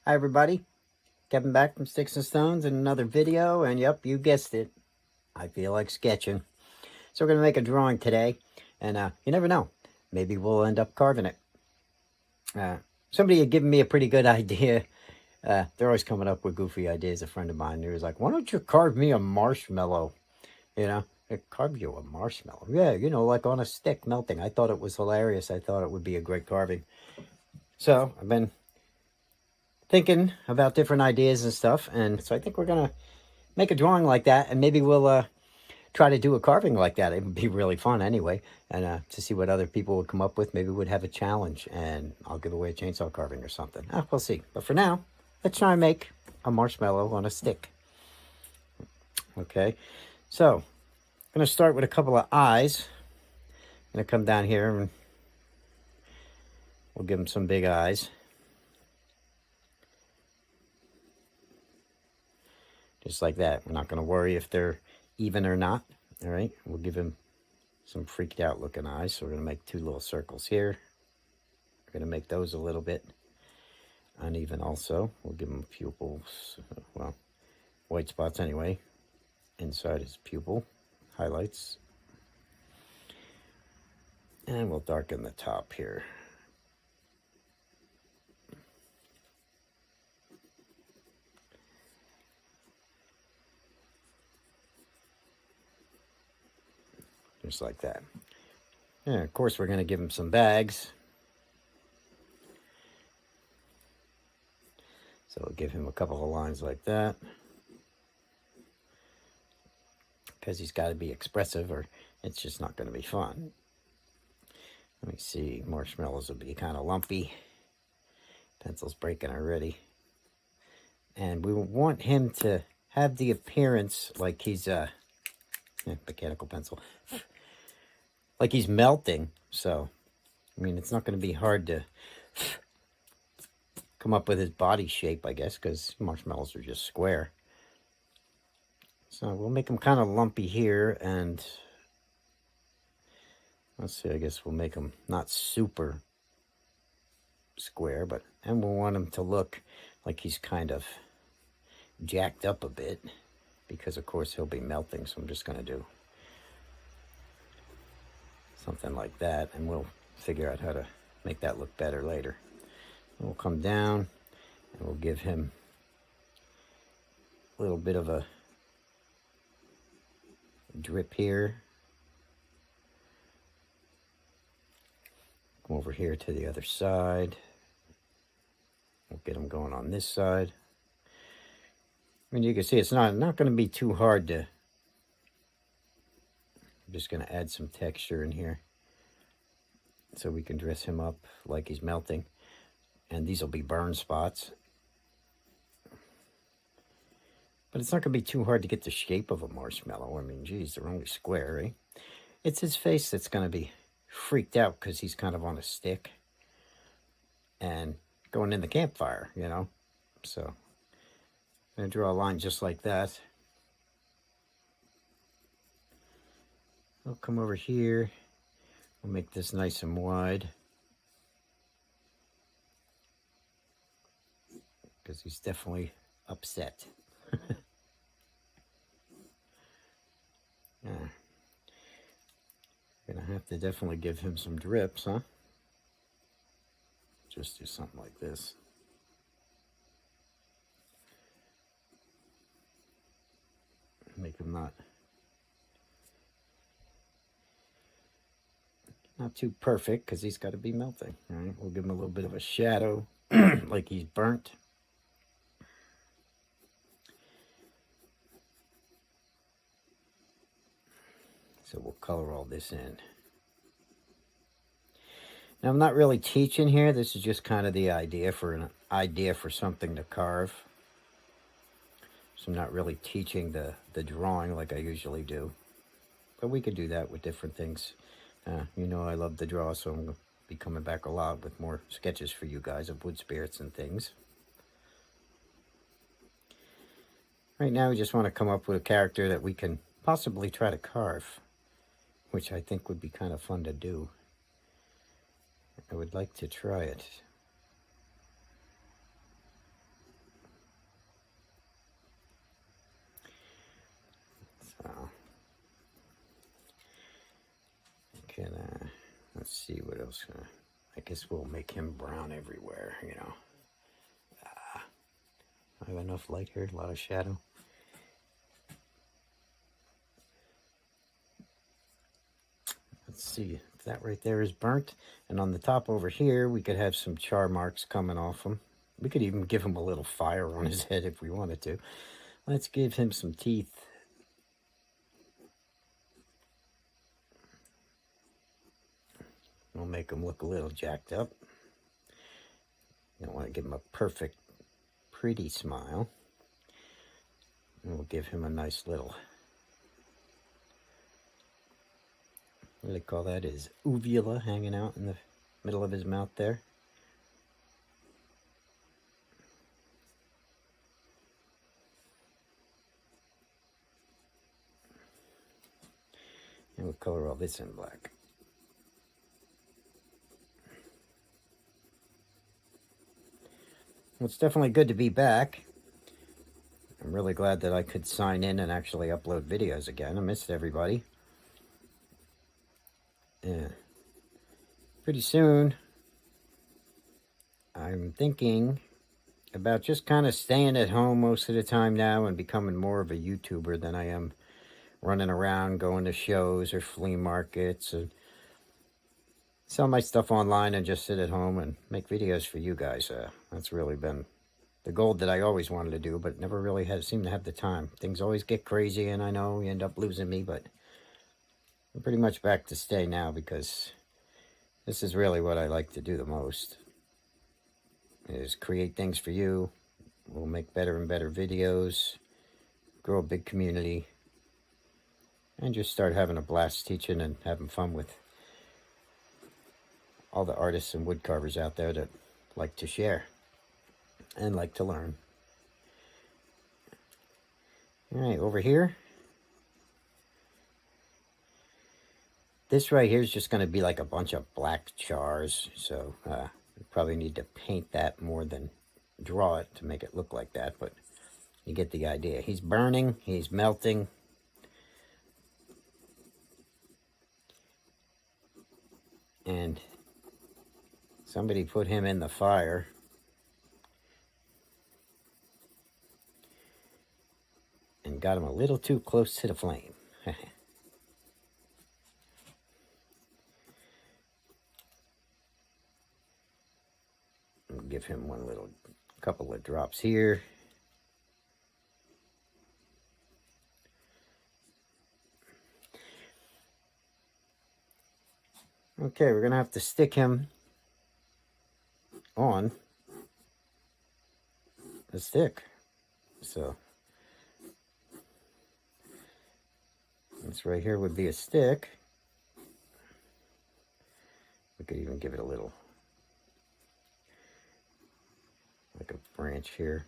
Hi everybody, Kevin back from Sticks and Stones in another video, and yep, you guessed it, I feel like sketching. So we're going to make a drawing today, and you never know, maybe we'll end up carving it. Somebody had given me a pretty good idea. They're always coming up with goofy ideas. A friend of mine, he was like, why don't you carve me a marshmallow? You know, carve you a marshmallow. Yeah, you know, like on a stick melting. I thought it was hilarious. I thought it would be a great carving. So I've been thinking about different ideas and stuff, and so I think we're gonna make a drawing like that, and maybe we'll try to do a carving like that. It would be really fun anyway, and to see what other people would come up with. Maybe we'd have a challenge, and I'll give away a chainsaw carving or something. We'll see. But for now, let's try and make a marshmallow on a stick. Okay, so I'm gonna start with a couple of eyes. I'm gonna come down here and we'll give them some big eyes. Just like that. We're not going to worry if they're even or not. All right. We'll give him some freaked out looking eyes. So we're going to make two little circles here. We're going to make those a little bit uneven also. We'll give him pupils. Well, white spots anyway. Inside his pupil. Highlights. And we'll darken the top here. Just like that. And of course, we're going to give him some bags. So we'll give him a couple of lines like that. Because he's got to be expressive or it's just not going to be fun. Let me see. Marshmallows will be kind of lumpy. Pencil's breaking already. And we want him to have the appearance like he's mechanical pencil. Like he's melting. So, I mean, it's not going to be hard to come up with his body shape, I guess, because marshmallows are just square. So we'll make him kind of lumpy here, and let's see, I guess we'll make him not super square, and we'll want him to look like he's kind of jacked up a bit, because of course he'll be melting. So I'm just going to do something like that, and we'll figure out how to make that look better later. We'll come down and we'll give him a little bit of a drip here. Come over here to the other side. We'll get him going on this side. I mean, you can see it's not going to be too hard to. I'm just going to add some texture in here so we can dress him up like he's melting. And these will be burn spots. But it's not going to be too hard to get the shape of a marshmallow. I mean, geez, they're only square, right? It's his face that's going to be freaked out because he's kind of on a stick and going in the campfire, you know. So I'm going to draw a line just like that. We'll come over here. We'll make this nice and wide. Because he's definitely upset. Yeah. Gonna have to definitely give him some drips, huh? Just do something like this. Make him not too perfect, because he's got to be melting. All right, we'll give him a little bit of a shadow, like he's burnt. So we'll color all this in. Now I'm not really teaching here. This is just kind of the idea for something to carve. So I'm not really teaching the drawing like I usually do. But we could do that with different things. You know I love to draw, so I'm going to be coming back a lot with more sketches for you guys of wood spirits and things. Right now we just want to come up with a character that we can possibly try to carve, which I think would be kind of fun to do. I would like to try it. Let's see what else. I guess we'll make him brown everywhere, you know. I have enough light here, a lot of shadow. Let's see, that right there is burnt. And on the top over here, we could have some char marks coming off him. We could even give him a little fire on his head if we wanted to. Let's give him some teeth. We'll make him look a little jacked up. Don't want to give him a perfect, pretty smile. And we'll give him a nice little, what do they call that? His uvula hanging out in the middle of his mouth there. And we'll color all this in black. Well, it's definitely good to be back. I'm really glad that I could sign in and actually upload videos again. I missed everybody. Yeah. Pretty soon, I'm thinking about just kind of staying at home most of the time now and becoming more of a YouTuber than I am running around, going to shows or flea markets and sell my stuff online and just sit at home and make videos for you guys. That's really been the goal that I always wanted to do, but never really seemed to have the time. Things always get crazy, and I know you end up losing me, but I'm pretty much back to stay now because this is really what I like to do the most, is create things for you. We'll make better and better videos, grow a big community, and just start having a blast teaching and having fun with all the artists and wood carvers out there that like to share and like to learn. All right, over here, this right here is just going to be like a bunch of black chars, so we probably need to paint that more than draw it to make it look like that, but you get the idea. He's burning, he's melting. And somebody put him in the fire. And got him a little too close to the flame. Give him one little couple of drops here. Okay, we're gonna have to stick him on a stick. So this right here would be a stick. We could even give it a little, like a branch here.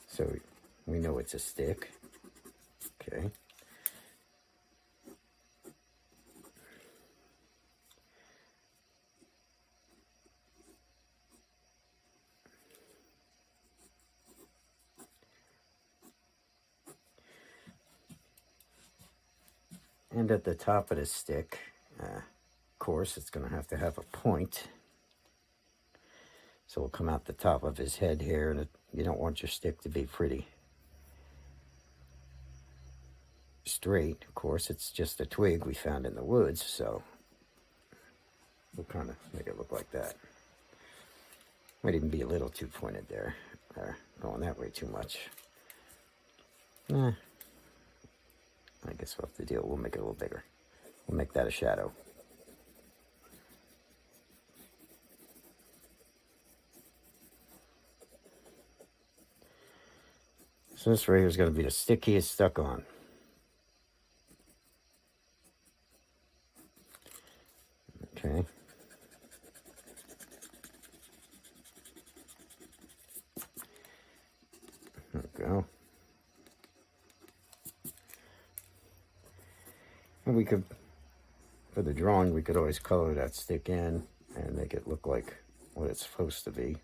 So we know it's a stick. Okay. And at the top of the stick, of course, it's going to have a point. So we'll come out the top of his head here, and you don't want your stick to be pretty straight. Of course, it's just a twig we found in the woods, so we'll kind of make it look like that. Might even be a little too pointed there, going that way too much. I guess we'll have to deal. We'll make it a little bigger. We'll make that a shadow. So this right here is going to be the stick he is stuck on. Okay. There we go. And we could, for the drawing, we could always color that stick in and make it look like what it's supposed to be.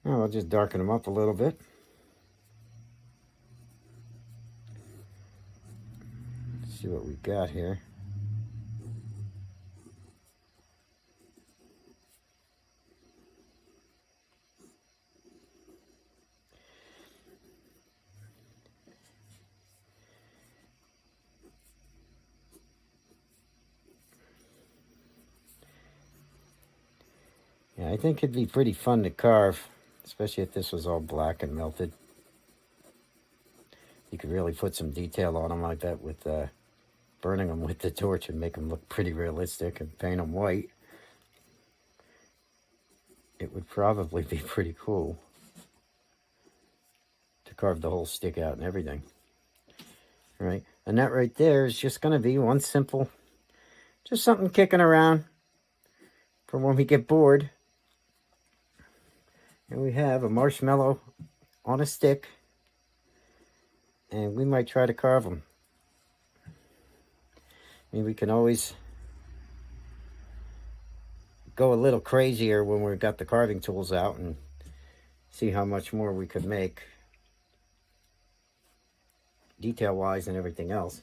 Now I'll just darken them up a little bit. Let's see what we got here. Yeah, I think it'd be pretty fun to carve, especially if this was all black and melted. You could really put some detail on them like that with burning them with the torch and make them look pretty realistic, and paint them white. It would probably be pretty cool to carve the whole stick out and everything. All right, and that right there is just going to be one simple, just something kicking around for when we get bored. And we have a marshmallow on a stick, and we might try to carve them. I mean, we can always go a little crazier when we've got the carving tools out and see how much more we could make detail-wise and everything else.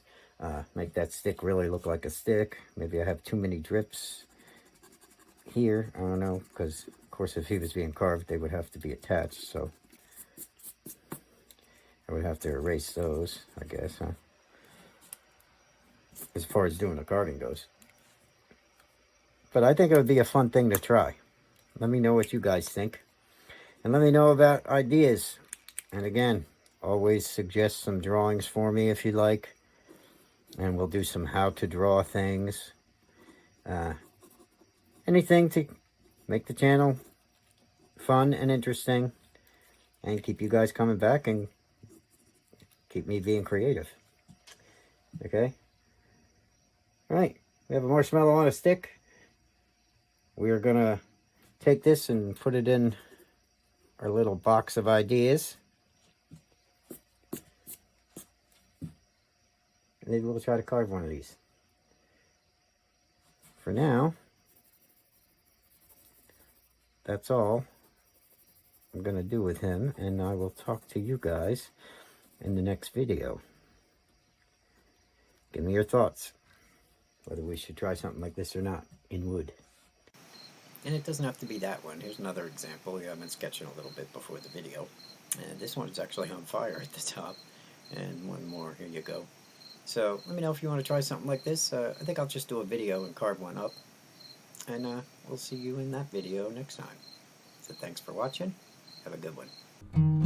Make that stick really look like a stick. Maybe I have too many drips here. I don't know, because of course if he was being carved, they would have to be attached, so I would have to erase those, I guess, huh? As far as doing the carving goes. But I think it would be a fun thing to try. Let me know what you guys think. And let me know about ideas. And again, always suggest some drawings for me if you like. And we'll do some how to draw things. Anything to make the channel fun and interesting. And keep you guys coming back and keep me being creative. Okay? Alright, we have a marshmallow on a stick. We are going to take this and put it in our little box of ideas. Maybe we'll try to carve one of these. For now, that's all I'm going to do with him, and I will talk to you guys in the next video. Give me your thoughts, whether we should try something like this or not in wood. And it doesn't have to be that one. Here's another example. I've been sketching a little bit before the video. And this one's actually on fire at the top. And one more. Here you go. So let me know if you want to try something like this. I think I'll just do a video and carve one up. And we'll see you in that video next time. So thanks for watching. Have a good one.